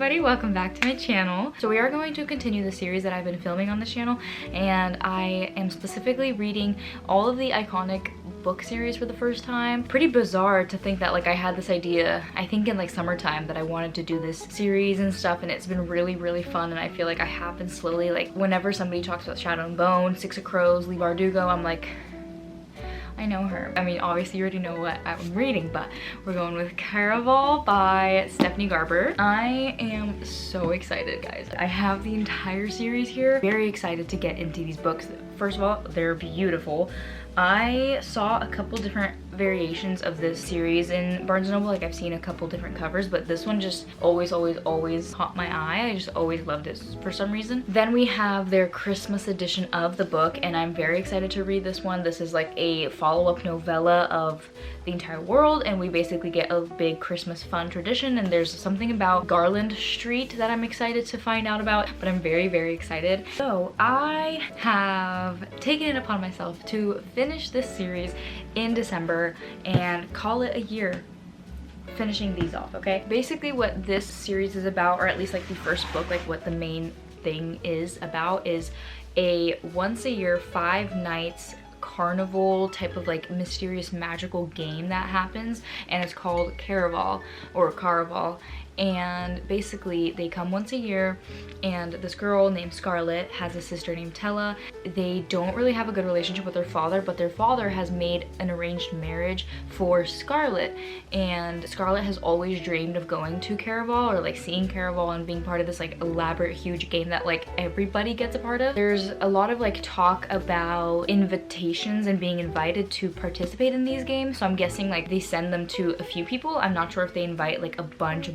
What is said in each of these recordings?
everybody, welcome back to my channel. So we are going to continue the series that I've been filming on this channel, and I am specifically reading all of the iconic book series for the first time. Pretty bizarre to think that like I had this idea, I think in like summertime, that I wanted to do this series and stuff, and it's been really fun, and I feel like I have been slowly, like whenever somebody talks about Shadow and Bone, Six of Crows, Leigh Bardugo, I'm like, I know her. I mean, obviously you already know what I'm reading, but we're going with Caraval by Stephanie Garber. I am so excited, guys. I have the entire series here. Very excited to get into these books. First of all, they're beautiful. I saw a couple different variations of this series in Barnes & Noble. Like, I've seen a couple different covers, but this one just always caught my eye. I just always loved it for some reason. Then we have their Christmas edition of the book, and I'm very excited to read this one. This is like a follow-up novella of the entire world, and we basically get a big Christmas fun tradition, and there's something about Garland Street that I'm excited to find out about, but I'm very excited. So I have taken it upon myself to finish this series in December and call it a year finishing these off, okay? Basically what this series is about, or at least like the first book, like what the main thing is about, is a once a year 5 nights carnival type of like mysterious magical game that happens, and it's called Caraval or Caraval. And basically they come once a year, and this girl named Scarlett has a sister named Tella. They don't really have a good relationship with their father, but their father has made an arranged marriage for Scarlett, and Scarlett has always dreamed of going to Caraval, or like seeing Caraval and being part of this like elaborate huge game that like everybody gets a part of. There's a lot of like talk about invitations and being invited to participate in these games, so I'm guessing like they send them to a few people. I'm not sure if they invite like a bunch of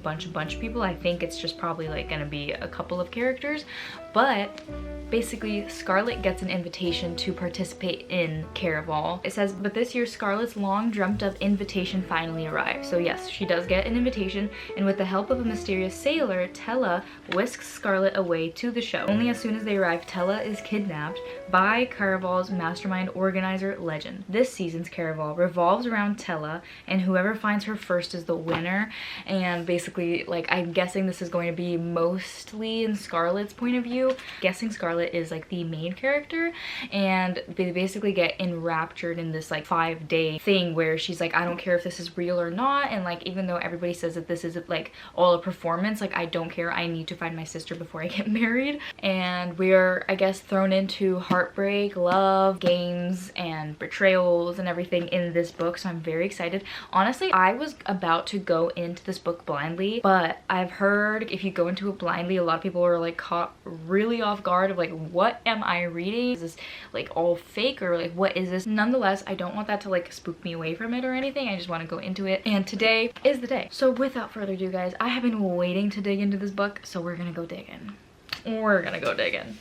people. I think it's just probably like gonna be a couple of characters, but basically Scarlett gets an invitation to participate in Caraval. It says, but this year Scarlett's long dreamt of invitation finally arrived. So yes, she does get an invitation, and with the help of a mysterious sailor, Tella whisks Scarlett away to the show. Only as soon as they arrive, Tella is kidnapped by Caraval's mastermind organizer, Legend. This season's Caraval revolves around Tella, and whoever finds her first is the winner. And basically, like, I'm guessing this is going to be mostly in Scarlett's point of view. Guessing Scarlett is like the main character, and they basically get enraptured in this like 5-day thing where she's like, I don't care if this is real or not, and like even though everybody says that this is like all a performance, like I don't care, I need to find my sister before I get married. And we're, I guess, thrown into heartbreak, love, games, and betrayals and everything in this book, so I'm very excited. Honestly, I was about to go into this book blindly, but I've heard if you go into it blindly, a lot of people are like caught really off guard of like, what am I reading? Is this like all fake, or like what is this? Nonetheless, I don't want that to like spook me away from it or anything. I just want to go into it, and today is the day. So without further ado, guys, I have been waiting to dig into this book, so we're gonna go dig in. We're gonna go dig in.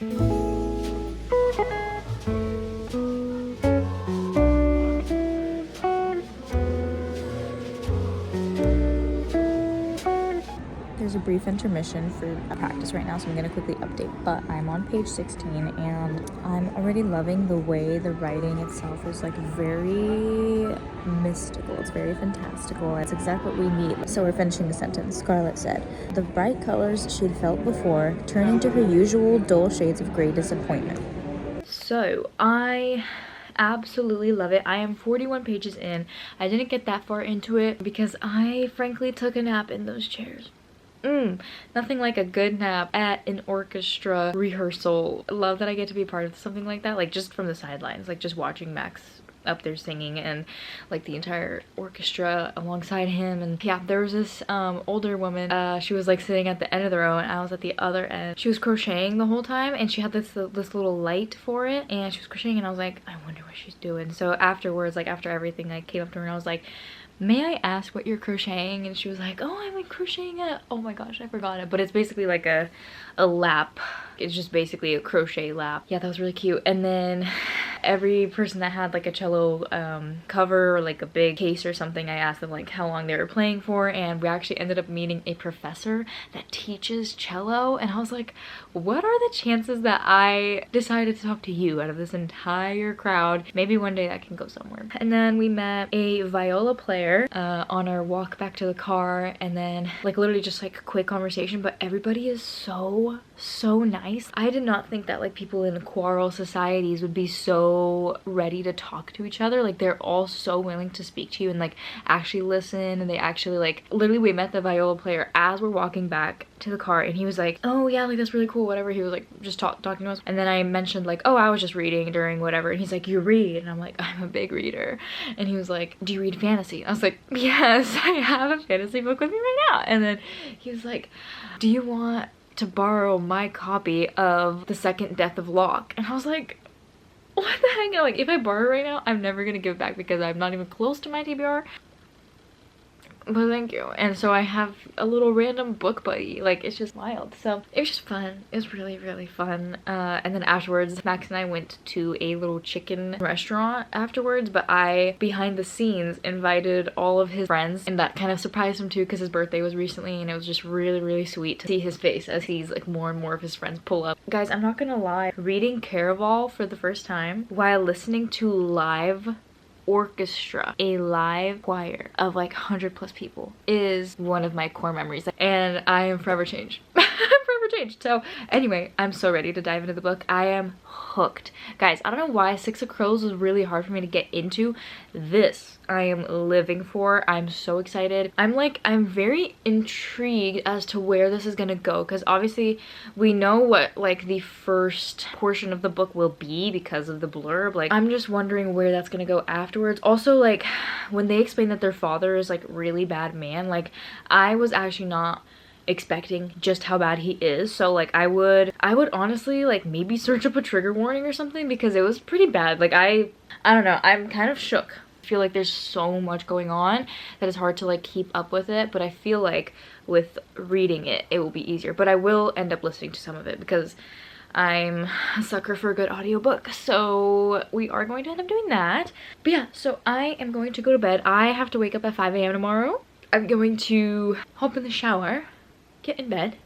There's a brief intermission for practice right now, so I'm going to quickly update, but I'm on page 16, and I'm already loving the way the writing itself is like very mystical. It's very fantastical. It's exactly what we need. So we're finishing the sentence. Scarlett said, the bright colors she'd felt before turning to her usual dull shades of gray disappointment. So I absolutely love it. I am 41 pages in. I didn't get that far into it because I frankly took a nap in those chairs. Nothing like a good nap at an orchestra rehearsal. I love that I get to be part of something like that, like just from the sidelines, like just watching Max up there singing and like the entire orchestra alongside him. And yeah, there was this older woman, she was like sitting at the end of the row and I was at the other end. She was crocheting the whole time, and she had this little light for it, and she was crocheting, and I was like, I wonder what she's doing. So afterwards, like after everything, I came up to her and I was like, may I ask what you're crocheting? And she was like, oh, I'm like crocheting it. Oh my gosh, I forgot it. But it's basically like a lap. It's just basically a crochet lap. Yeah, that was really cute. And then every person that had like a cello cover or like a big case or something, I asked them like how long they were playing for, and we actually ended up meeting a professor that teaches cello, and I was like, what are the chances that I decided to talk to you out of this entire crowd? Maybe one day that can go somewhere. And then we met a viola player on our walk back to the car, and then like literally just like quick conversation, but everybody is so nice. I did not think that like people in quarrel societies would be so ready to talk to each other. Like they're all so willing to speak to you and like actually listen, and they actually like literally, we met the viola player as we're walking back to the car, and he was like, oh yeah, like that's really cool, whatever. He was like just talking to us, and then I mentioned like, oh, I was just reading during whatever, and he's like, you read? And I'm like, I'm a big reader. And he was like, do you read fantasy? I was like, yes, I have a fantasy book with me right now. And then he was like, do you want to borrow my copy of The Second Death of Locke? And I was like, what the heck? And like, if I borrow it right now, I'm never gonna give it back because I'm not even close to my TBR. But thank you. And so I have a little random book buddy. Like, it's just wild. So it was just fun. It was really fun. And then afterwards, Max and I went to a little chicken restaurant afterwards, but I, behind the scenes, invited all of his friends, and that kind of surprised him too because his birthday was recently, and it was just really sweet to see his face as he's like more and more of his friends pull up. Guys, I'm not gonna lie, reading Caraval for the first time while listening to live orchestra, a live choir of like 100+ people, is one of my core memories, and I am forever changed. I'm forever changed. So anyway, I'm so ready to dive into the book. I am hooked. Guys, I don't know why Six of Crows was really hard for me to get into. This I am living for. I'm so excited. I'm very intrigued as to where this is gonna go, because obviously we know what like the first portion of the book will be because of the blurb. Like, I'm just wondering where that's gonna go afterwards. Also, like when they explain that their father is like really bad man, like I was actually not expecting just how bad he is. So like I would honestly like maybe search up a trigger warning or something, because it was pretty bad. Like I don't know, I'm kind of shook. I feel like there's so much going on that it's hard to like keep up with it, but I feel like with reading it will be easier. But I will end up listening to some of it because I'm a sucker for a good audiobook, so we are going to end up doing that. But yeah, so I am going to go to bed. I have to wake up at 5 a.m. tomorrow. I'm going to hop in the shower, get in bed,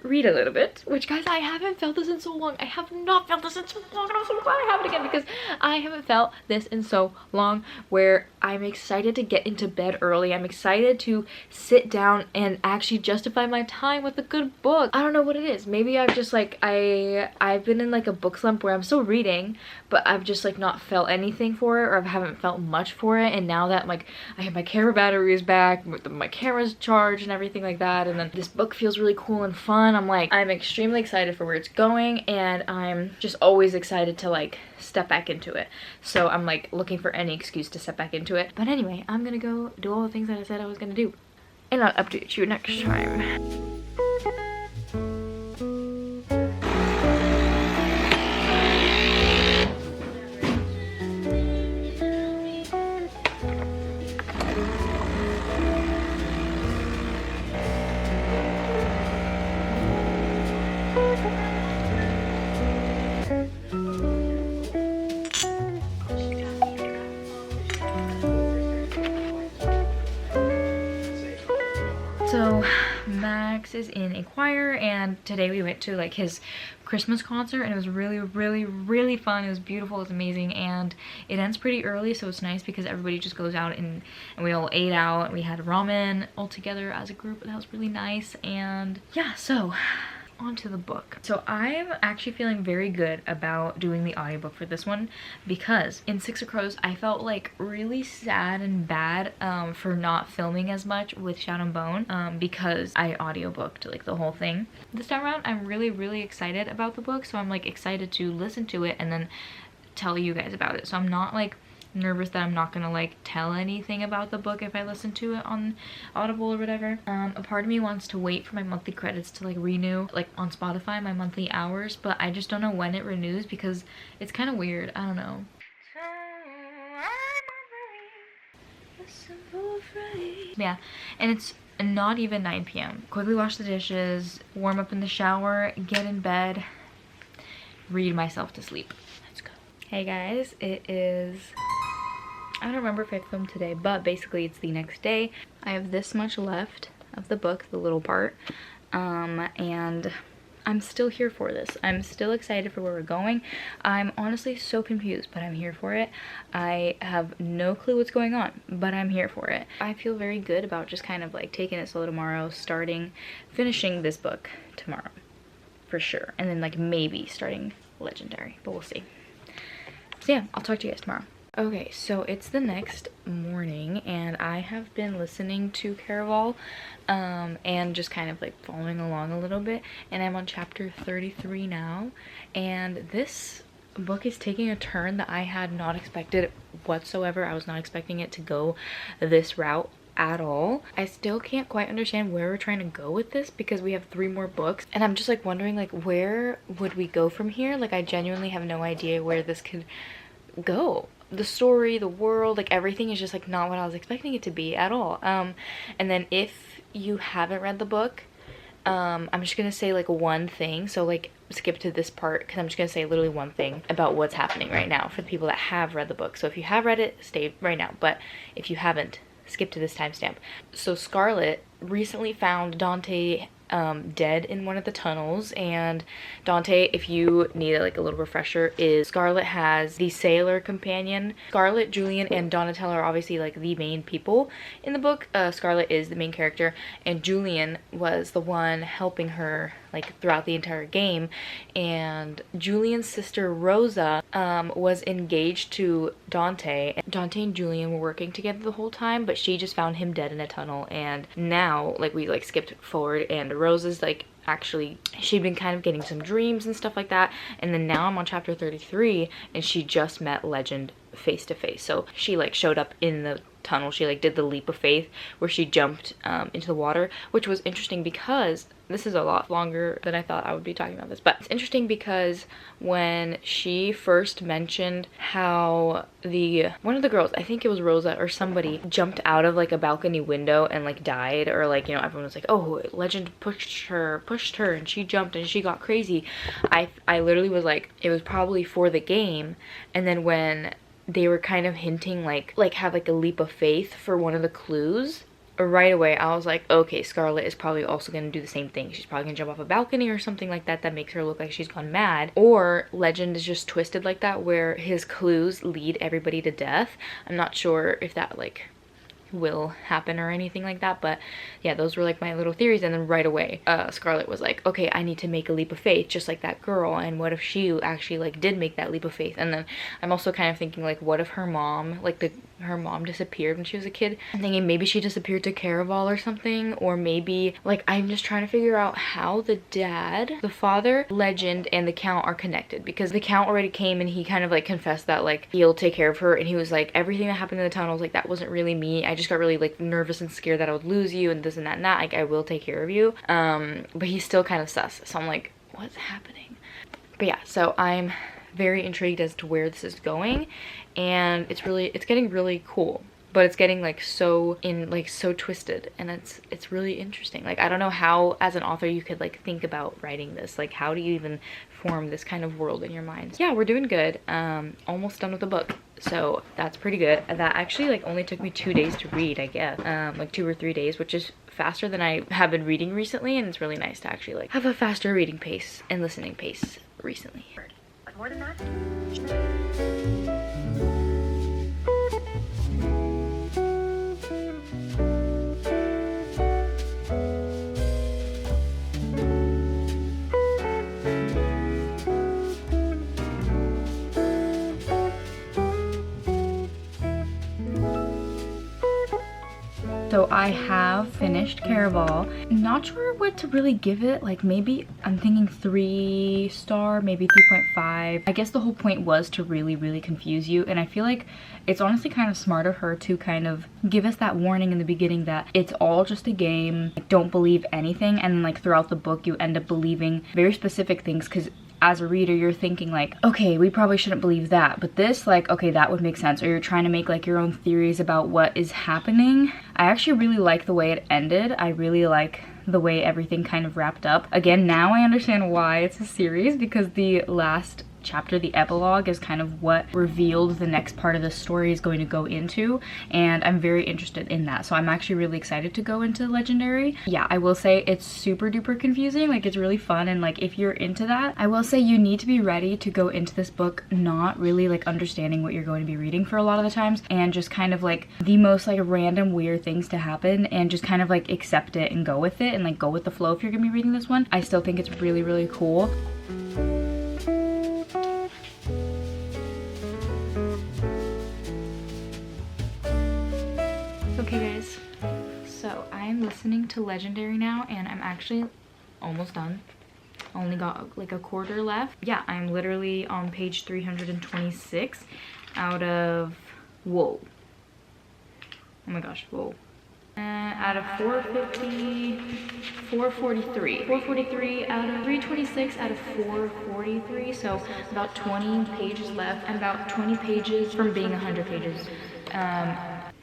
read a little bit, which guys, I haven't felt this in so long. I have not felt this in so long, and I'm so glad I have it again, because I haven't felt this in so long, where I'm excited to get into bed early. I'm excited to sit down and actually justify my time with a good book. I don't know what it is. Maybe I've just like I've been in like a book slump where I'm still reading, but I've just like not felt anything for it, or I haven't felt much for it. And now that like I have my camera batteries back, my camera's charged and everything like that, and then this book feels really cool and fun, I'm extremely excited for where it's going, and I'm just always excited to like step back into it. So I'm like looking for any excuse to step back into it. But anyway, I'm gonna go do all the things that I said I was gonna do, and I'll update you next time. So Max is in a choir, and today we went to like his Christmas concert, and it was really fun. It was beautiful, it was amazing, and it ends pretty early, so it's nice because everybody just goes out and we all ate out. We had ramen all together as a group, and that was really nice. And yeah, so onto the book. So I'm actually feeling very good about doing the audiobook for this one, because in Six of Crows I felt like really sad and bad for not filming as much with Shadow and Bone, because I audiobooked like the whole thing. This time around I'm really excited about the book, so I'm like excited to listen to it and then tell you guys about it. So I'm not like nervous that I'm not gonna like tell anything about the book if I listen to it on Audible or whatever. A part of me wants to wait for my monthly credits to like renew, like on Spotify, my monthly hours, but I just don't know when it renews because it's kind of weird. I don't know. Yeah, and it's not even 9 p.m. Quickly wash the dishes, warm up in the shower, get in bed, read myself to sleep. Let's go. Hey guys, it is, I don't remember if I filmed today, but basically it's the next day. I have this much left of the book, the little part, and I'm still here for this. I'm still excited for where we're going. I'm honestly so confused, but I'm here for it. I have no clue what's going on, but I'm here for it. I feel very good about just kind of like taking it slow tomorrow, finishing this book tomorrow, for sure. And then like maybe starting Legendary, but we'll see. So yeah, I'll talk to you guys tomorrow. Okay, so it's the next morning and I have been listening to Caraval and just kind of like following along a little bit, and I'm on chapter 33 now, and this book is taking a turn that I had not expected whatsoever. I was not expecting it to go this route at all. I still can't quite understand where we're trying to go with this because we have 3 more books, and I'm just like wondering like where would we go from here. Like I genuinely have no idea where this could go. The story, the world, like everything is just like not what I was expecting it to be at all. And then if you haven't read the book, I'm just gonna say like one thing, so like skip to this part because I'm just gonna say literally one thing about what's happening right now for the people that have read the book. So if you have read it, stay right now, but if you haven't, skip to this timestamp. So Scarlet recently found Dante dead in one of the tunnels, and Dante, if you need like a little refresher, is Scarlet has the sailor companion. Scarlet, Julian, and Donatello are obviously like the main people in the book. Scarlet is the main character, and Julian was the one helping her like throughout the entire game. And Julian's sister Rosa was engaged to Dante. Dante and Julian were working together the whole time, but she just found him dead in a tunnel. And now like we like skipped forward, and Rosa's like actually, she'd been kind of getting some dreams and stuff like that, and then now I'm on chapter 33 and she just met Legend face to face. So she like showed up in the tunnel, she like did the leap of faith where she jumped into the water, which was interesting because this is a lot longer than I thought I would be talking about this, but it's interesting because when she first mentioned how one of the girls, I think it was Rosa or somebody, jumped out of like a balcony window and like died, or like, you know, everyone was like, oh, Legend pushed her and she jumped and she got crazy. I literally was like, it was probably for the game. And then when they were kind of hinting like have like a leap of faith for one of the clues, right away I was like, okay, Scarlet is probably also going to do the same thing. She's probably going to jump off a balcony or something like that makes her look like she's gone mad, or Legend is just twisted like that where his clues lead everybody to death. I'm not sure if that like will happen or anything like that, but yeah, those were like my little theories. And then right away Scarlet was like, okay, I need to make a leap of faith just like that girl, and what if she actually like did make that leap of faith? And then I'm also kind of thinking like, what if her mom, like her mom disappeared when she was a kid? I'm thinking maybe she disappeared to Caraval or something, or maybe like I'm just trying to figure out how the dad, the father, Legend, and the Count are connected, because the Count already came and he kind of like confessed that like he'll take care of her, and he was like, everything that happened in the tunnels, like that wasn't really me, I just got really like nervous and scared that I would lose you and this and that and that, like I will take care of you. But he's still kind of sus, so I'm like, what's happening? But yeah, so I'm very intrigued as to where this is going, and it's getting really cool, but it's getting like so twisted, and it's really interesting. Like I don't know how as an author you could like think about writing this, like how do you even form this kind of world in your mind? Yeah, we're doing good. Almost done with the book, so that's pretty good. That actually like only took me 2 days to read, I guess, like 2 or 3 days, which is faster than I have been reading recently, and it's really nice to actually like have a faster reading pace and listening pace recently. But more than that, So I have finished Caraval. Not sure what to really give it. Like maybe I'm thinking 3 star, maybe 3.5. I guess the whole point was to really confuse you, and I feel like it's honestly kind of smart of her to kind of give us that warning in the beginning that it's all just a game. Like, don't believe anything, and then like throughout the book you end up believing very specific things, because as a reader you're thinking like, okay, we probably shouldn't believe that, but this, like, okay, that would make sense, or you're trying to make like your own theories about what is happening. I actually really like the way it ended. I really like the way everything kind of wrapped up. Again, now I understand why it's a series, because the last chapter, the epilogue, is kind of what revealed the next part of the story is going to go into, and I'm very interested in that. So I'm actually really excited to go into Legendary. Yeah, I will say it's super duper confusing. Like, it's really fun, and like if you're into that, I will say you need to be ready to go into this book not really like understanding what you're going to be reading for a lot of the times, and just kind of like the most like random weird things to happen, and just kind of like accept it and go with it and like go with the flow if you're gonna be reading this one. I still think it's really, really cool. Okay guys, so I'm listening to Legendary now, and I'm actually almost done. Only got like a quarter left. Yeah, I'm literally on page 326 out of, whoa, oh my gosh, whoa. Out of 450, 443 out of 326 out of 443, so about 20 pages left, and about 20 pages from being 100 pages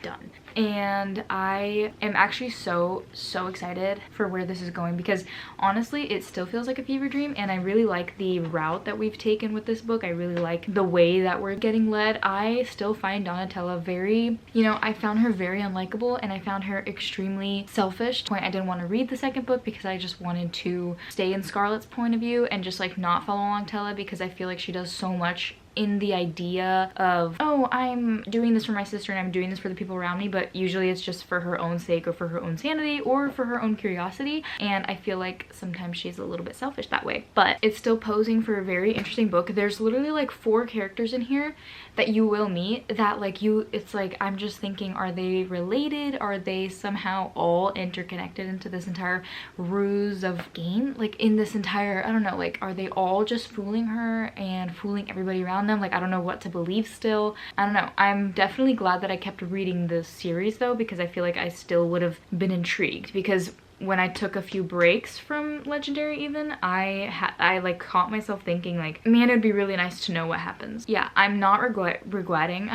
done. And I am actually so excited for where this is going, because honestly it still feels like a fever dream, and I really like the route that we've taken with this book. I really like the way that we're getting led. I still find Donatella very, you know, I found her very unlikable, and I found her extremely selfish. I didn't want to read the second book because I just wanted to stay in Scarlett's point of view and just like not follow along Tella, because I feel like she does so much in the idea of, oh, I'm doing this for my sister and I'm doing this for the people around me, but usually it's just for her own sake or for her own sanity or for her own curiosity, and I feel like sometimes she's a little bit selfish that way. But it's still posing for a very interesting book. There's literally like 4 characters in here that you will meet that like it's like I'm just thinking, are they related? Are they somehow all interconnected into this entire ruse of game? Like in this entire, I don't know, like are they all just fooling her and fooling everybody around them? Like I don't know what to believe still. I don't know. I'm definitely glad that I kept reading this series though, because I feel like I still would have been intrigued, because when I took a few breaks from Legendary even, I like caught myself thinking like, man, it would be really nice to know what happens. Yeah, I'm not regretting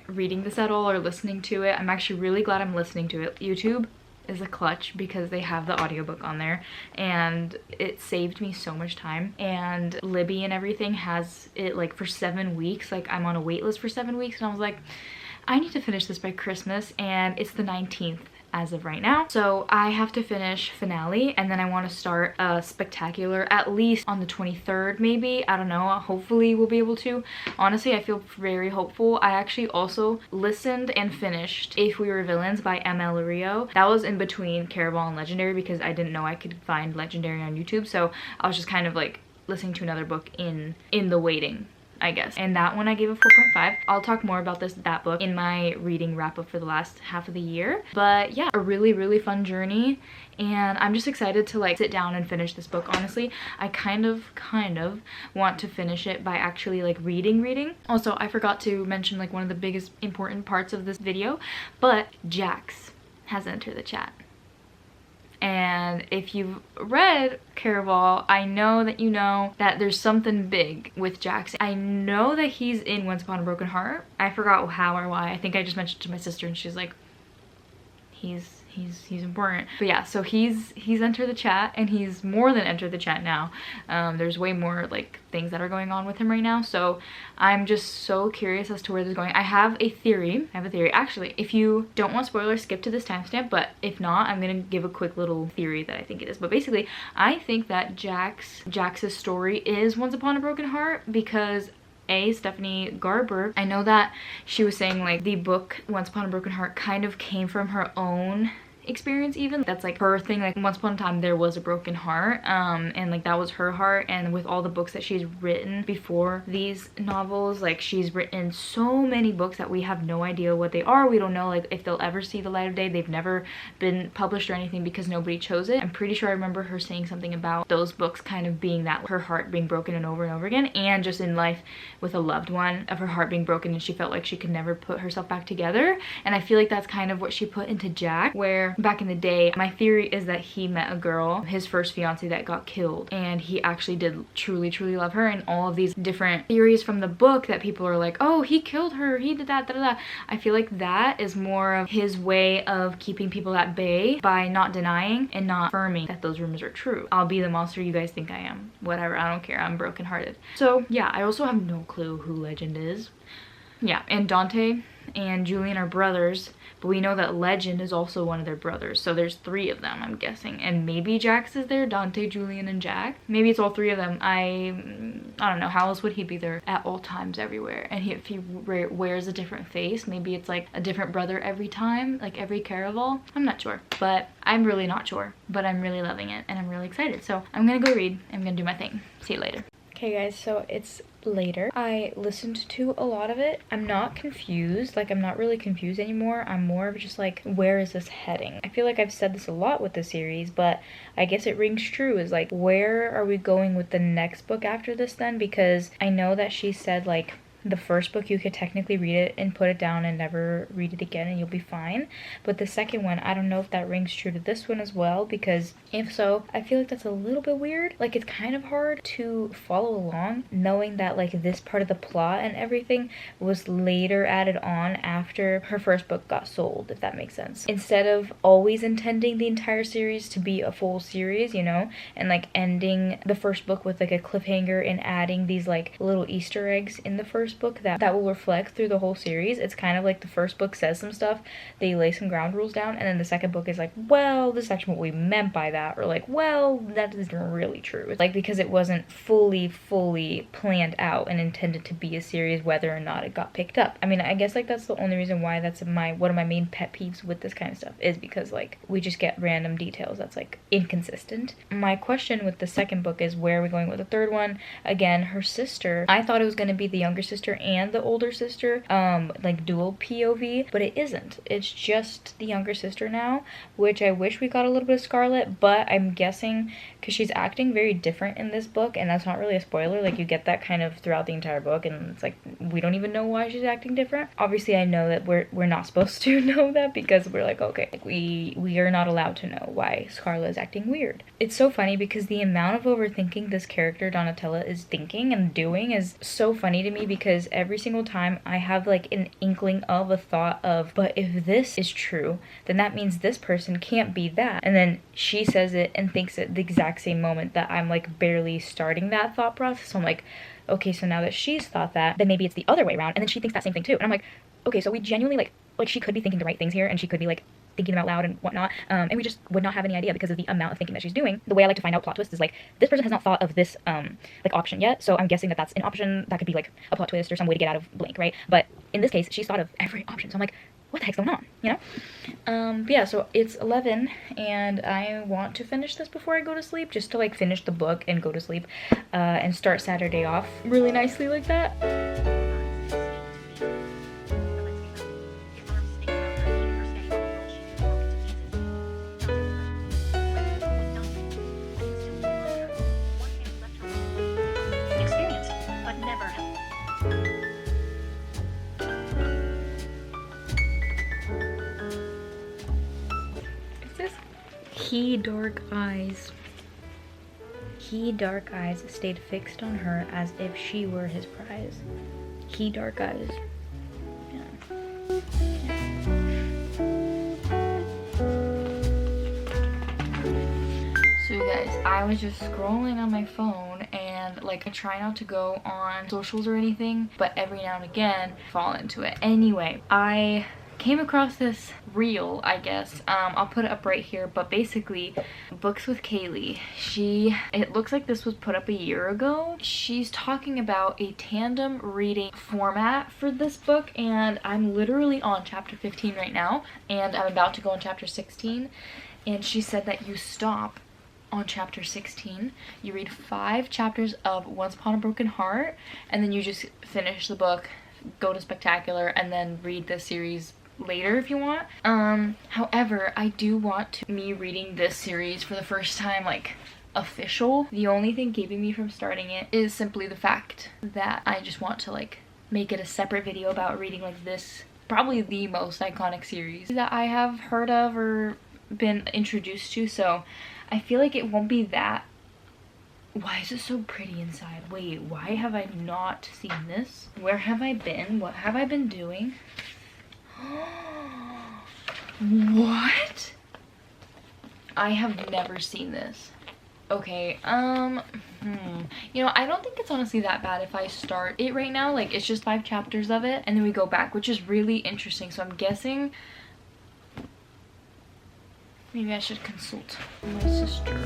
reading this at all or listening to it. I'm actually really glad I'm listening to it. YouTube is a clutch because they have the audiobook on there, and it saved me so much time. And Libby and everything has it like for 7 weeks. Like I'm on a wait list for 7 weeks, and I was like, I need to finish this by Christmas, and it's the 19th as of right now, so I have to finish Finale, and then I want to start a Spectacular at least on the 23rd maybe. I don't know, hopefully we'll be able to. Honestly, I feel very hopeful. I actually also listened and finished If We Were Villains by ML Rio. That was in between Caraval and Legendary because I didn't know I could find Legendary on YouTube, so I was just kind of like listening to another book in the waiting, I guess. And that one I gave a 4.5. I'll talk more about that book in my reading wrap up for the last half of the year. But yeah, a really fun journey, and I'm just excited to like sit down and finish this book. Honestly, I kind of want to finish it by actually like reading. Also, I forgot to mention like one of the biggest important parts of this video, but Jax has entered the chat. And if you've read Caraval, I know that you know that there's something big with Jax. I know that he's in Once Upon a Broken Heart. I forgot how or why. I think I just mentioned it to my sister and she's like, he's important. But yeah, so he's entered the chat, and he's more than entered the chat now. There's way more like things that are going on with him right now, so I'm just so curious as to where this is going. I have a theory. Actually, if you don't want spoilers, skip to this timestamp, but if not, I'm gonna give a quick little theory that I think it is. But basically, I think that Jax's story is Once Upon a Broken Heart, because Stephanie Garber, I know that she was saying like the book Once Upon a Broken Heart kind of came from her own experience. Even that's like her thing, like once upon a time there was a broken heart, and like that was her heart. And with all the books that she's written before these novels, like she's written so many books that we have no idea what they are. We don't know like if they'll ever see the light of day. They've never been published or anything because nobody chose it. I'm pretty sure I remember her saying something about those books kind of being that, her heart being broken and over again, and just in life with a loved one, of her heart being broken and she felt like she could never put herself back together. And I feel like that's kind of what she put into Jack, where where back in the day, my theory is that he met a girl, his first fiance, that got killed, and he actually did truly love her. And all of these different theories from the book that people are like, oh, he killed her, he did that, da, da, da. I feel like that is more of his way of keeping people at bay by not denying and not affirming that those rumors are true. I'll be the monster you guys think I am. Whatever, I don't care. I'm brokenhearted. So yeah, I also have no clue who Legend is. Yeah, and Dante and Julian are brothers, but we know that Legend is also one of their brothers. So there's 3 of them, I'm guessing. And maybe Jax is there, Dante, Julian, and Jack. Maybe it's all 3 of them. I don't know, how else would he be there at all times everywhere? And if he wears a different face, maybe it's like a different brother every time, like every Caraval. I'm not sure, but I'm really not sure. But I'm really loving it, and I'm really excited. So I'm gonna go read, I'm gonna do my thing. See you later. Okay guys, so it's later. I listened to a lot of it. I'm not confused, like I'm not really confused anymore. I'm more of just like, where is this heading? I feel like I've said this a lot with the series, but I guess it rings true, is like, where are we going with the next book after this then? Because I know that she said like, the first book you could technically read it and put it down and never read it again and you'll be fine. But the second one, I don't know if that rings true to this one as well, because if so, I feel like that's a little bit weird. Like it's kind of hard to follow along knowing that like this part of the plot and everything was later added on after her first book got sold, if that makes sense. Instead of always intending the entire series to be a full series, you know, and like ending the first book with like a cliffhanger and adding these like little Easter eggs in the first book that will reflect through the whole series. It's kind of like the first book says some stuff, they lay some ground rules down, and then the second book is like, well, this is actually what we meant by that, or like, well, that isn't really true. It's like, because it wasn't fully planned out and intended to be a series, whether or not it got picked up. I mean, I guess like that's the only reason why that's one of my main pet peeves with this kind of stuff, is because like we just get random details that's like inconsistent. My question with the second book is, where are we going with the third one? Again, her sister, I thought it was going to be the younger sister and the older sister, like dual POV, but it isn't. It's just the younger sister now, which I wish we got a little bit of Scarlet, but I'm guessing because she's acting very different in this book, and that's not really a spoiler, like you get that kind of throughout the entire book, and it's like we don't even know why she's acting different. Obviously I know that we're not supposed to know that, because we're like, okay, like we are not allowed to know why Scarlet is acting weird. It's so funny because the amount of overthinking this character Donatella is thinking and doing is so funny to me, because every single time I have like an inkling of a thought of, but if this is true, then that means this person can't be that, and then she says it and thinks it the exact same moment that I'm like barely starting that thought process. So I'm like, okay, so now that she's thought that, then maybe it's the other way around, and then she thinks that same thing too, and I'm like, okay, so we genuinely like she could be thinking the right things here, and she could be like thinking them out loud and whatnot, and we just would not have any idea because of the amount of thinking that she's doing. The way I like to find out plot twists is like, this person has not thought of this like option yet, so I'm guessing that that's an option that could be like a plot twist or some way to get out of blank, right? But in this case, she's thought of every option, so I'm like, what the heck's going on, you know? But yeah, so it's 11 and I want to finish this before I go to sleep, just to like finish the book and go to sleep, and start Saturday off really nicely like that. He dark eyes stayed fixed on her as if she were his prize. He dark eyes. Yeah. So you guys, I was just scrolling on my phone, and like I try not to go on socials or anything, but every now and again fall into it. Anyway, I came across this reel, I guess. I'll put it up right here, but basically Books with Kaylee, it looks like this was put up a year ago. She's talking about a tandem reading format for this book, and I'm literally on chapter 15 right now, and I'm about to go on chapter 16, and she said that you stop on chapter 16, you read 5 chapters of Once Upon a Broken Heart, and then you just finish the book, go to Spectacular, and then read the series later if you want. However, I do want me reading this series for the first time, like official. The only thing keeping me from starting it is simply the fact that I just want to like make it a separate video about reading like this, probably the most iconic series that I have heard of or been introduced to, so I feel like it won't be that. Why is it so pretty inside? Wait, why have I not seen this? Where have I been? What have I been doing? What? I have never seen this. Okay, you know, I don't think it's honestly that bad if I start it right now. Like, it's just 5 chapters of it, and then we go back, which is really interesting. So I'm guessing maybe I should consult my sister.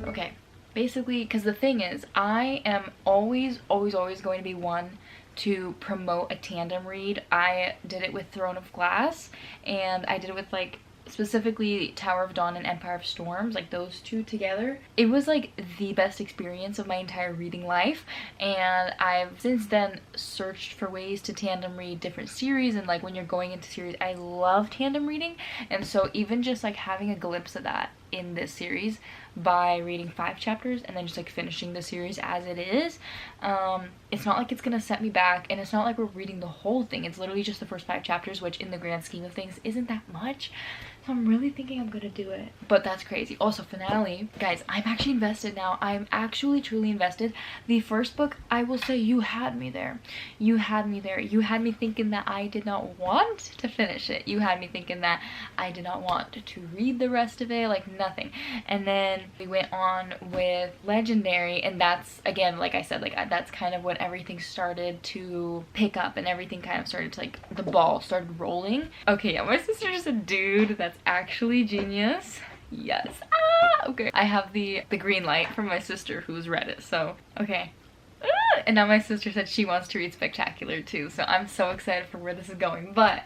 Okay, basically, because the thing is, I am always going to be one to promote a tandem read. I did it with Throne of Glass, and I did it with, like, specifically Tower of Dawn and Empire of Storms, like those two together. It was like the best experience of my entire reading life, and I've since then searched for ways to tandem read different series. And like when you're going into series, I love tandem reading, and so even just like having a glimpse of that in this series by reading 5 chapters and then just like finishing the series as it is, it's not like it's gonna set me back, and it's not like we're reading the whole thing. It's literally just the first 5 chapters, which in the grand scheme of things isn't that much. So I'm really thinking I'm gonna do it, but that's crazy. Also, finale, guys, I'm actually invested now. I'm actually truly invested. The first book, I will say, you had me there. You had me there. You had me thinking that I did not want to finish it. You had me thinking that I did not want to read the rest of it, like nothing. And then we went on with Legendary, and that's, again, like I said, like that's kind of when everything started to pick up and everything kind of started to, like, the ball started rolling. Okay, yeah, my sister just said, dude, that's actually genius. Yes. Okay. I have the green light from my sister who's read it, so okay. And now my sister said she wants to read Spectacular too, so I'm so excited for where this is going. But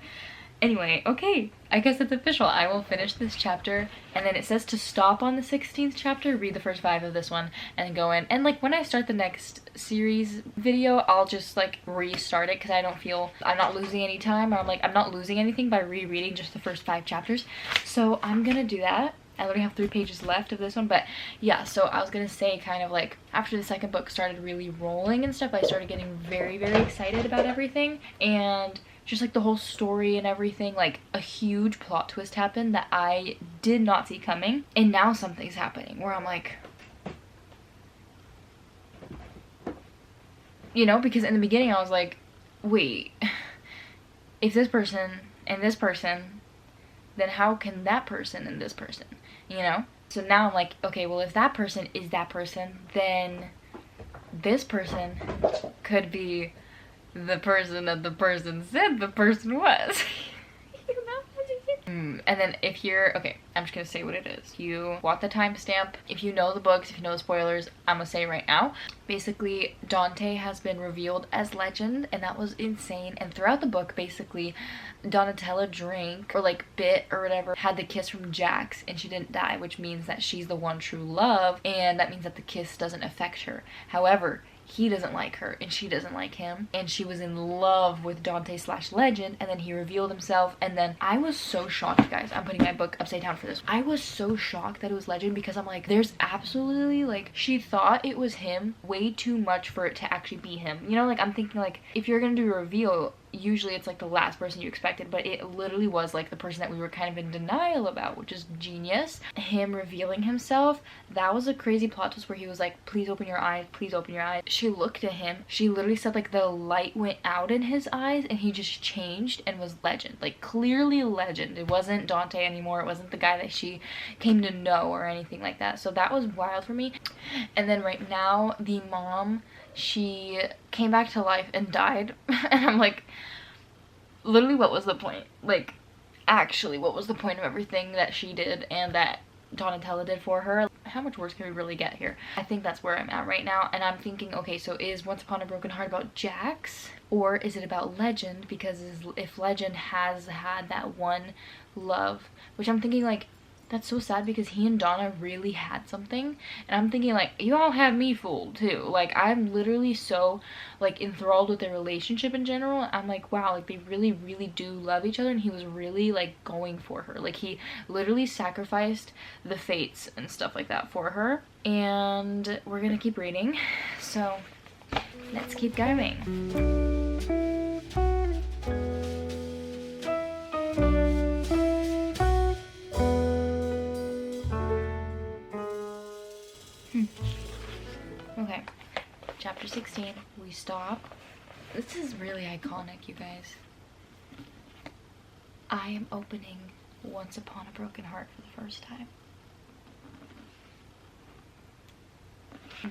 anyway, okay, I guess it's official. I will finish this chapter, and then it says to stop on the 16th chapter, read the first 5 of this one, and go in. And like when I start the next series video, I'll just like restart it, because I don't feel I'm not losing any time, or I'm not losing anything by rereading just the first 5 chapters. So I'm gonna do that. I literally have 3 pages left of this one, but yeah, so I was gonna say, kind of like after the second book started really rolling and stuff, I started getting very, very excited about everything, and just like the whole story and everything. Like a huge plot twist happened that I did not see coming, and now something's happening where I'm like, you know, because in the beginning I was like, wait, if this person and this person, then how can that person and this person, you know? So now I'm like, okay, well, if that person is that person, then this person could be the person that the person said the person was. You know? And then if you're, okay, I'm just gonna say what it is. You want the timestamp. If you know the books, if you know the spoilers, I'm gonna say right now. Basically, Dante has been revealed as Legend, and that was insane. And throughout the book, basically, Donatella drank, or like bit or whatever, had the kiss from Jax, and she didn't die, which means that she's the one true love, and that means that the kiss doesn't affect her. However, he doesn't like her, and she doesn't like him, and she was in love with Dante / Legend, and then he revealed himself. And then I was so shocked, guys. I'm putting my book upside down for this. I was so shocked that it was Legend, because I'm like, there's absolutely, like, she thought it was him way too much for it to actually be him. You know, like, I'm thinking, like, if you're gonna do a reveal, usually it's like the last person you expected, but it literally was like the person that we were kind of in denial about, which is genius. Him revealing himself, that was a crazy plot twist where he was like, please open your eyes, please open your eyes. She looked at him, she literally said like the light went out in his eyes, and he just changed and was Legend, like clearly Legend. It wasn't Dante anymore, it wasn't the guy that she came to know or anything like that. So that was wild for me. And then right now, the mom, she came back to life and died. And I'm like, literally, what was the point? Like, actually, what was the point of everything that she did and that Donatella did for her? How much worse can we really get here? I think that's where I'm at right now, and I'm thinking, okay, so is Once Upon a Broken Heart about Jax, or is it about Legend? Because if Legend has had that one love, which I'm thinking, like, that's so sad, because he and Donna really had something, and I'm thinking, like, you all have me fooled too. Like, I'm literally so, like, enthralled with their relationship in general. I'm like, wow, like, they really, really do love each other, and he was really, like, going for her. Like, he literally sacrificed the fates and stuff like that for her. And we're gonna keep reading, so let's keep going. then we stop. This is really iconic, you guys. I am opening Once Upon a Broken Heart for the first time.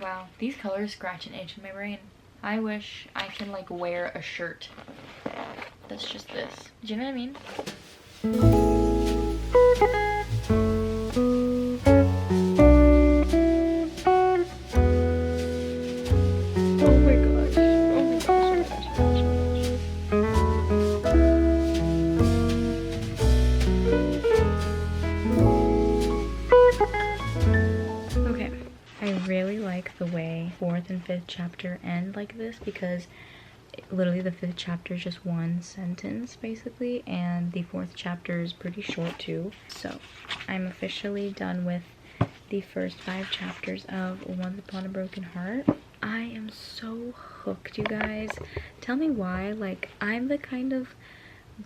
Wow, these colors scratch an itch in my brain. I wish I can like wear a shirt that's just this. Do you know what I mean? Oh my gosh. Oh my gosh, oh my gosh, oh my gosh. Okay. I really like the way 4th and 5th chapter end like this because literally the 5th chapter is just one sentence basically, and the 4th chapter is pretty short too. So I'm officially done with the first 5 chapters of Once Upon a Broken Heart. I am so hooked, you guys. Tell me why. Like, I'm the kind of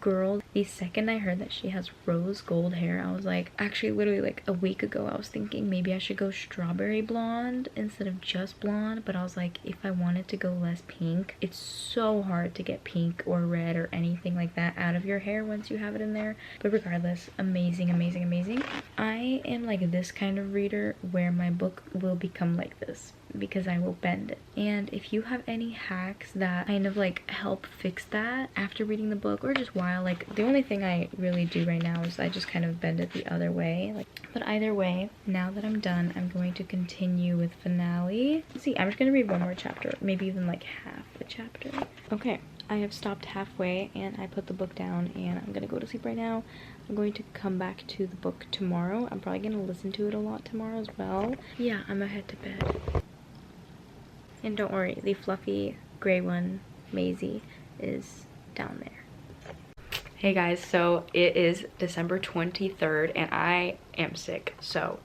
girl, the second I heard that she has rose gold hair, I was like, actually literally like a week ago I was thinking maybe I should go strawberry blonde instead of just blonde, but I was like, if I wanted to go less pink, it's so hard to get pink or red or anything like that out of your hair once you have it in there. But regardless, amazing, amazing, amazing. I am like this kind of reader where my book will become like this because I will bend it. And if you have any hacks that kind of like help fix that after reading the book or just while, like the only thing I really do right now is I just kind of bend it the other way, like, but either way, now that I'm done, I'm going to continue with finale. See, I'm just gonna read one more chapter, maybe even like half a chapter. Okay, I have stopped halfway and I put the book down and I'm gonna go to sleep right now. I'm going to come back to the book tomorrow. I'm probably gonna listen to it a lot tomorrow as well. Yeah, I'm gonna head to bed. And don't worry, the fluffy gray one, Maisie, is down there. Hey guys, so it is December 23rd and I am sick. So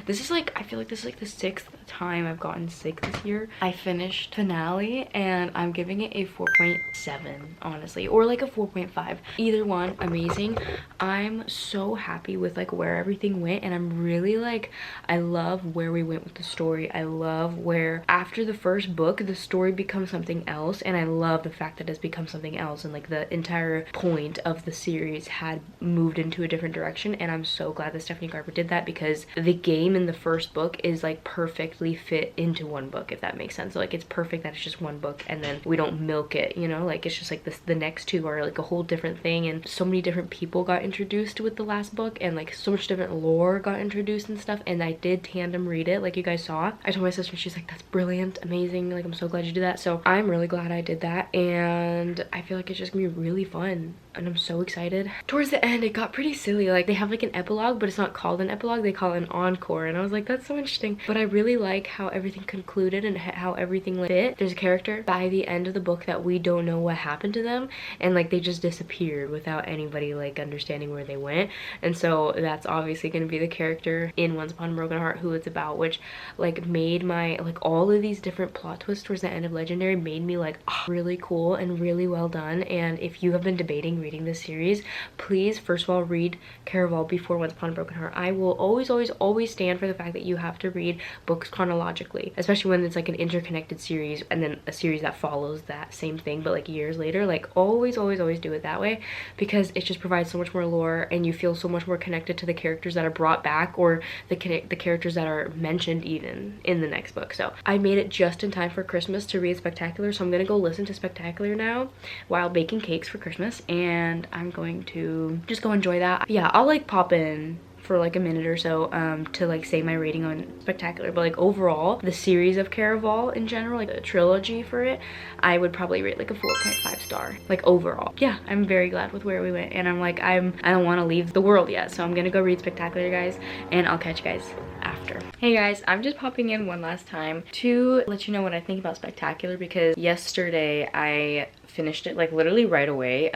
this is like, I feel like this is like the 6th time I've gotten sick this year. I finished finale and I'm giving it a 4.7 honestly, or like a 4.5. Either one, amazing. I'm so happy with like where everything went, and I'm really like, I love where we went with the story. I love where after the first book the story becomes something else, and I love the fact that it's become something else and like the entire point of the series had moved into a different direction. And I'm so glad that Stephanie Garber did that because the game in the first book is like perfectly fit into one book, if that makes sense. So like it's perfect that it's just one book and then we don't milk it, you know, like it's just like this, the next two are like a whole different thing, and so many different people got introduced with the last book, and like so much different lore got introduced and stuff. And I did tandem read it like you guys saw. I told my sister, she's like, that's brilliant, amazing, like I'm so glad you did that. So I'm really glad I did that, and I feel like it's just gonna be really fun and I'm so excited. Towards the end it got pretty silly, like they have like an epilogue, but it's not called an epilogue, they call it an encore, and I was like, that's so interesting. But I really like how everything concluded and how everything fit. There's a character by the end of the book that we don't know what happened to them, and like they just disappeared without anybody like understanding where they went. And so that's obviously going to be the character in Once Upon a Broken Heart who it's about, which like made my, like all of these different plot twists towards the end of Legendary made me like, oh, really cool and really well done. And if you have been debating reading this series, please first of all read Caraval before Once Upon a Broken Heart. I will always stand for the fact that you have to read books chronologically, especially when it's like an interconnected series and then a series that follows that same thing but like years later. Like always do it that way, because it just provides so much more lore and you feel so much more connected to the characters that are brought back, or the characters that are mentioned even in the next book. So I made it just in time for Christmas to read Spectacular, so I'm gonna go listen to Spectacular now while baking cakes for Christmas, and I'm going to just go enjoy that. Yeah, I'll like pop in for like a minute or so to like say my rating on Spectacular, but like overall the series of Caraval in general, like a trilogy for it, I would probably rate like a 4.5 star, like overall. Yeah, I'm very glad with where we went, and I'm like, I don't want to leave the world yet, so I'm gonna go read Spectacular, guys, and I'll catch you guys after. Hey guys, I'm just popping in one last time to let you know what I think about Spectacular, because yesterday I finished it like literally right away.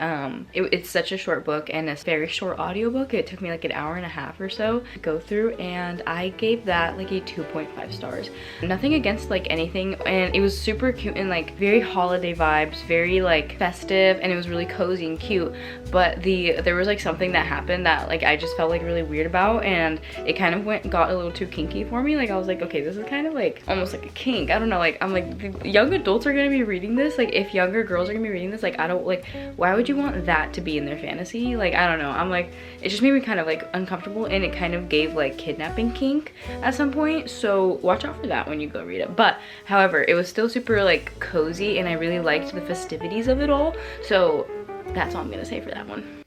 It's such a short book and a very short audiobook. It took me like an hour and a half or so to go through, and I gave that like a 2.5 stars. Nothing against like anything, and it was super cute and like very holiday vibes, very like festive, and it was really cozy and cute. But there was like something that happened that like I just felt like really weird about, and it kind of got a little too kinky for me. Like I was like, okay, this is kind of like almost like a kink. I don't know, like I'm like, young adults are gonna be reading this. Like if younger girls are gonna be reading this, like I don't like, why would you want that to be in their fantasy? Like I don't know, I'm like, it just made me kind of like uncomfortable, and it kind of gave like kidnapping kink at some point. So watch out for that when you go read it. But however, it was still super like cozy, and I really liked the festivities of it all. So that's all I'm gonna say for that one.